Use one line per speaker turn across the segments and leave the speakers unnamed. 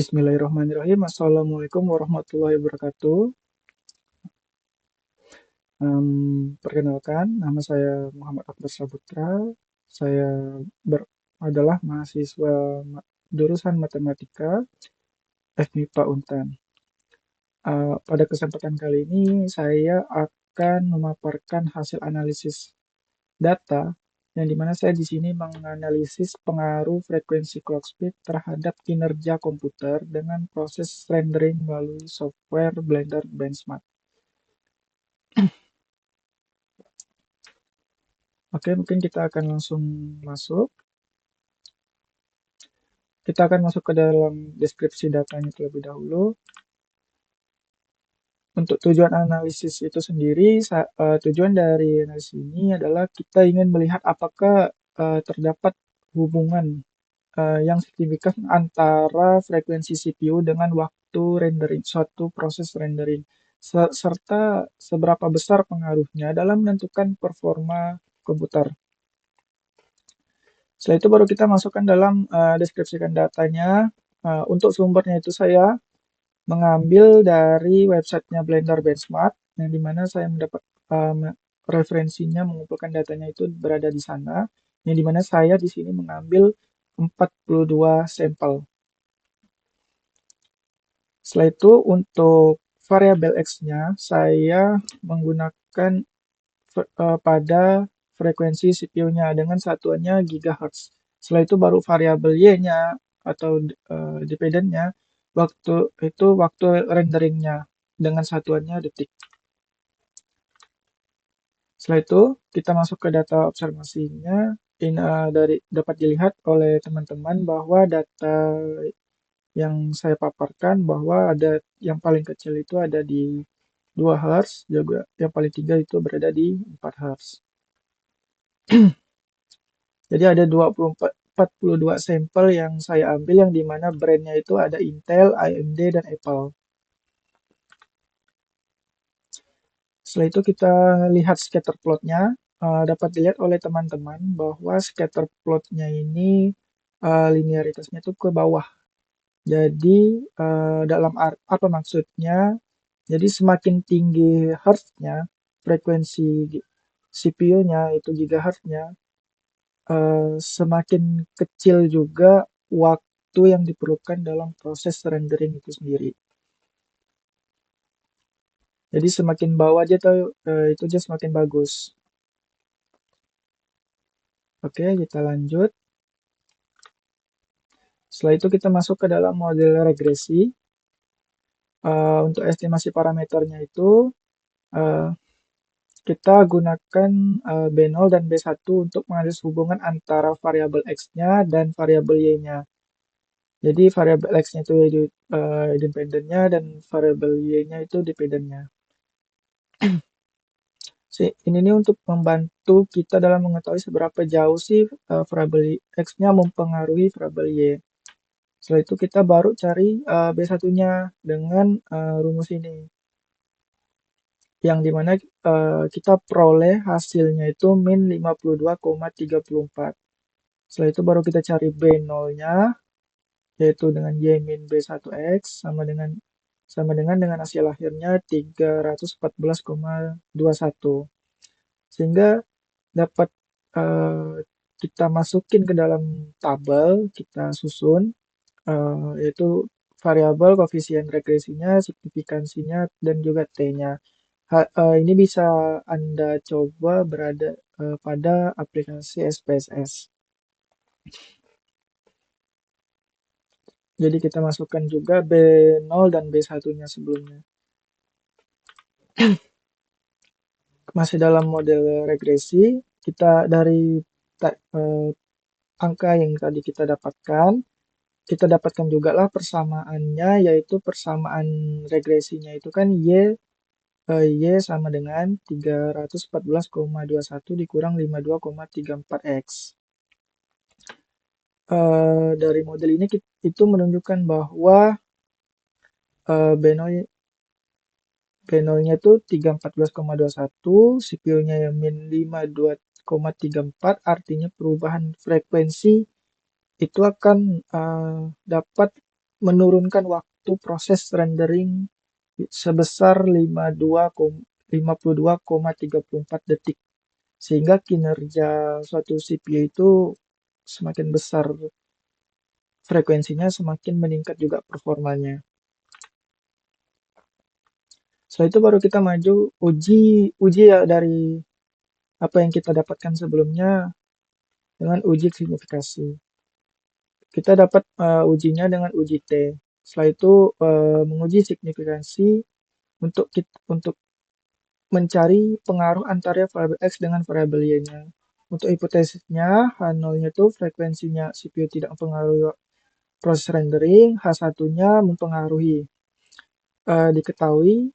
Bismillahirrahmanirrahim. Assalamualaikum warahmatullahi wabarakatuh. Perkenalkan, nama saya Muhammad Akbar Saputra. Saya adalah mahasiswa jurusan Matematika FMIPA Untan. Pada kesempatan kali ini, saya akan memaparkan hasil analisis data yang dimana saya di sini menganalisis pengaruh frekuensi clock speed terhadap kinerja komputer dengan proses rendering melalui software Blender Benchmark. Oke, mungkin kita akan langsung masuk. Kita akan masuk ke dalam deskripsi datanya terlebih dahulu. Untuk tujuan analisis itu sendiri, tujuan dari analisis ini adalah kita ingin melihat apakah terdapat hubungan yang signifikan antara frekuensi CPU dengan waktu rendering, suatu proses rendering, serta seberapa besar pengaruhnya dalam menentukan performa komputer. Setelah itu baru kita masukkan dalam deskripsikan datanya. Untuk sumbernya itu saya mengambil dari websitenya Blender Benchmark, yang dimana saya mendapat referensinya mengumpulkan datanya itu berada di sana, yang dimana saya di sini mengambil 42 sampel. Setelah itu untuk variabel X-nya saya menggunakan pada frekuensi CPU-nya dengan satuannya gigahertz. Setelah itu baru variabel Y-nya atau dependent-nya waktu renderingnya dengan satuannya detik. Setelah itu kita masuk ke data observasinya. Ini dapat dilihat oleh teman-teman bahwa data yang saya paparkan bahwa ada yang paling kecil itu ada di 2 Hz, juga yang paling tinggi itu berada di 4 Hz. Jadi ada 42 sampel yang saya ambil yang dimana brandnya itu ada Intel, AMD, dan Apple. Setelah itu kita lihat scatter plotnya. Dapat dilihat oleh teman-teman bahwa scatter plotnya ini linearitasnya itu ke bawah. Jadi dalam apa maksudnya? Jadi semakin tinggi hertznya, frekuensi CPU-nya itu gigahertznya, semakin kecil juga waktu yang diperlukan dalam proses rendering itu sendiri. Jadi semakin bawah aja tuh itu aja semakin bagus. Oke, kita lanjut. Setelah itu kita masuk ke dalam model regresi. Untuk estimasi parameternya itu kita gunakan B0 dan B1 untuk menganalisis hubungan antara variabel X-nya dan variabel Y-nya. Jadi variabel X-nya itu independennya dan variabel Y-nya itu dependennya. Ini nih untuk membantu kita dalam mengetahui seberapa jauh sih variabel X-nya mempengaruhi variabel Y. Setelah itu kita baru cari B1-nya dengan rumus ini. Yang dimana kita peroleh hasilnya itu min 52,34. Setelah itu baru kita cari B0-nya, yaitu dengan Y min B1X sama dengan hasil akhirnya 314,21. Sehingga dapat kita masukin ke dalam tabel, kita susun, yaitu variabel koefisien regresinya, signifikansinya, dan juga T-nya. Ini bisa Anda coba berada pada aplikasi SPSS. Jadi kita masukkan juga B0 dan B1-nya sebelumnya. Masih dalam model regresi, kita dari angka yang tadi kita dapatkan juga lah persamaannya, yaitu persamaan regresinya itu kan Y sama dengan 314,21 dikurang 52,34X. Dari model ini itu menunjukkan bahwa B0-nya itu 314,21, CPU-nya yang min 52,34, artinya perubahan frekuensi itu akan dapat menurunkan waktu proses rendering sebesar 52,34 detik, sehingga kinerja suatu CPU itu semakin besar frekuensinya, semakin meningkat juga performanya. Setelah itu baru kita maju uji ya dari apa yang kita dapatkan sebelumnya dengan uji signifikasi. Kita dapat ujinya dengan uji T. Setelah itu menguji signifikansi untuk mencari pengaruh antara variabel X dengan variabel Y-nya. Untuk hipotesisnya, H0-nya itu frekuensinya CPU tidak mempengaruhi proses rendering, H1-nya mempengaruhi. Diketahui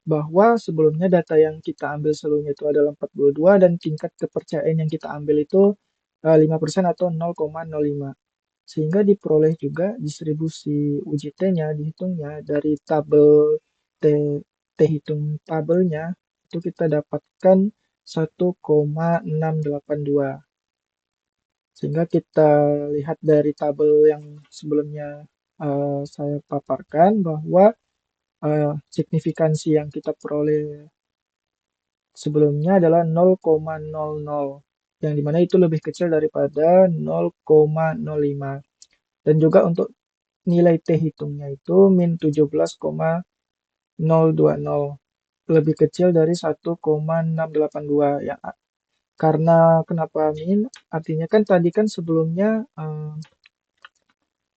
bahwa sebelumnya data yang kita ambil sebelumnya itu adalah 42 dan tingkat kepercayaan yang kita ambil itu 5% atau 0,05. Sehingga diperoleh juga distribusi uji T-nya dihitungnya dari tabel T, T hitung tabelnya itu kita dapatkan 1,682. Sehingga kita lihat dari tabel yang sebelumnya saya paparkan bahwa signifikansi yang kita peroleh sebelumnya adalah 0,00, yang dimana itu lebih kecil daripada 0,05. Dan juga untuk nilai T hitungnya itu min 17,020, lebih kecil dari 1,682 ya. Karena kenapa min? Artinya kan tadi kan sebelumnya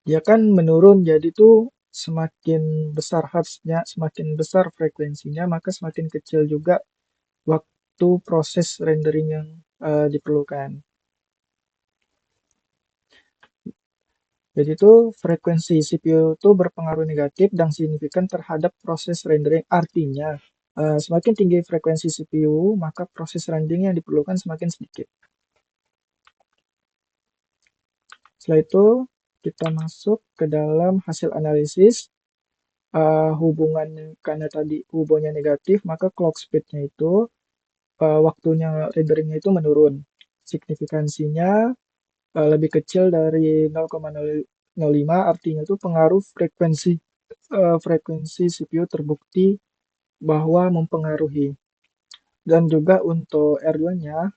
dia kan menurun, jadi tuh semakin besar hertznya, semakin besar frekuensinya, maka semakin kecil juga waktu proses rendering yang diperlukan. Jadi itu frekuensi CPU itu berpengaruh negatif dan signifikan terhadap proses rendering. Artinya, semakin tinggi frekuensi CPU, maka proses rendering yang diperlukan semakin sedikit. Setelah itu, kita masuk ke dalam hasil analisis. Hubungan karena tadi hubungannya negatif, maka clock speed-nya itu waktunya renderingnya itu menurun. Signifikansinya lebih kecil dari 0,05, artinya itu pengaruh frekuensi CPU terbukti bahwa mempengaruhi. Dan juga untuk R2-nya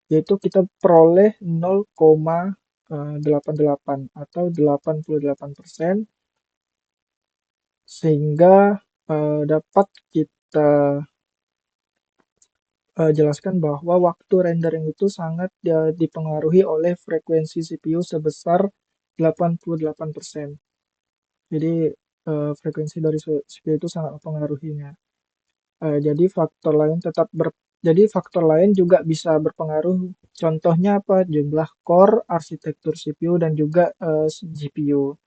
yaitu kita peroleh 0,88 atau 88%, sehingga dapat kita jelaskan bahwa waktu rendering itu sangat dipengaruhi oleh frekuensi CPU sebesar 88%. Jadi frekuensi dari CPU itu sangat mempengaruhinya. Jadi faktor lain juga bisa berpengaruh. Contohnya apa? Jumlah core, arsitektur CPU dan juga GPU.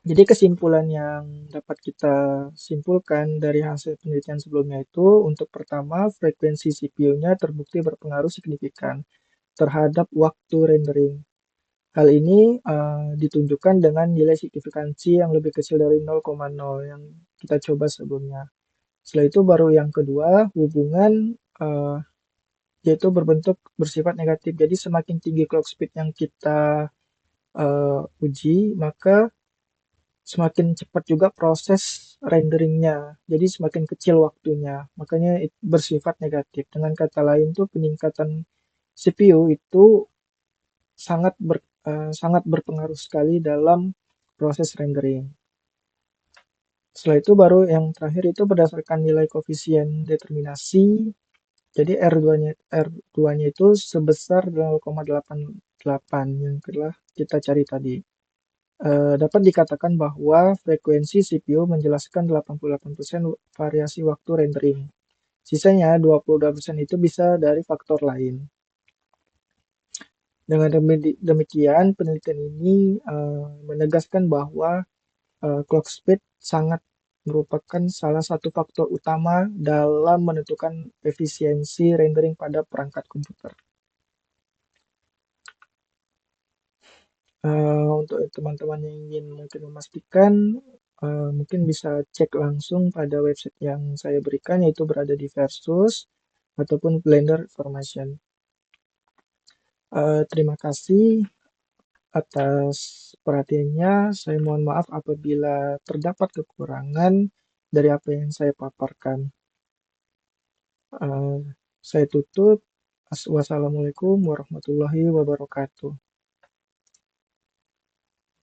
Jadi kesimpulan yang dapat kita simpulkan dari hasil penelitian sebelumnya itu, untuk pertama, frekuensi CPU-nya terbukti berpengaruh signifikan terhadap waktu rendering. Hal ini ditunjukkan dengan nilai signifikansi yang lebih kecil dari 0,0 yang kita coba sebelumnya. Setelah itu baru yang kedua, hubungan yaitu bersifat negatif. Jadi semakin tinggi clock speed yang kita uji, maka semakin cepat juga proses renderingnya. Jadi semakin kecil waktunya. Makanya bersifat negatif. Dengan kata lain tuh peningkatan CPU itu sangat berpengaruh sekali dalam proses rendering. Setelah itu baru yang terakhir itu berdasarkan nilai koefisien determinasi. Jadi R2-nya itu sebesar 0,88 yang telah kita cari tadi. Dapat dikatakan bahwa frekuensi CPU menjelaskan 88% variasi waktu rendering. Sisanya 22% itu bisa dari faktor lain. Dengan demikian, penelitian ini menegaskan bahwa clock speed sangat merupakan salah satu faktor utama dalam menentukan efisiensi rendering pada perangkat komputer. Untuk teman-teman yang ingin mungkin memastikan, mungkin bisa cek langsung pada website yang saya berikan, yaitu berada di Versus ataupun Blender Information. Terima kasih. atas perhatiannya. Saya mohon maaf apabila terdapat kekurangan dari apa yang saya paparkan. Eh, saya tutup. Wassalamualaikum warahmatullahi wabarakatuh.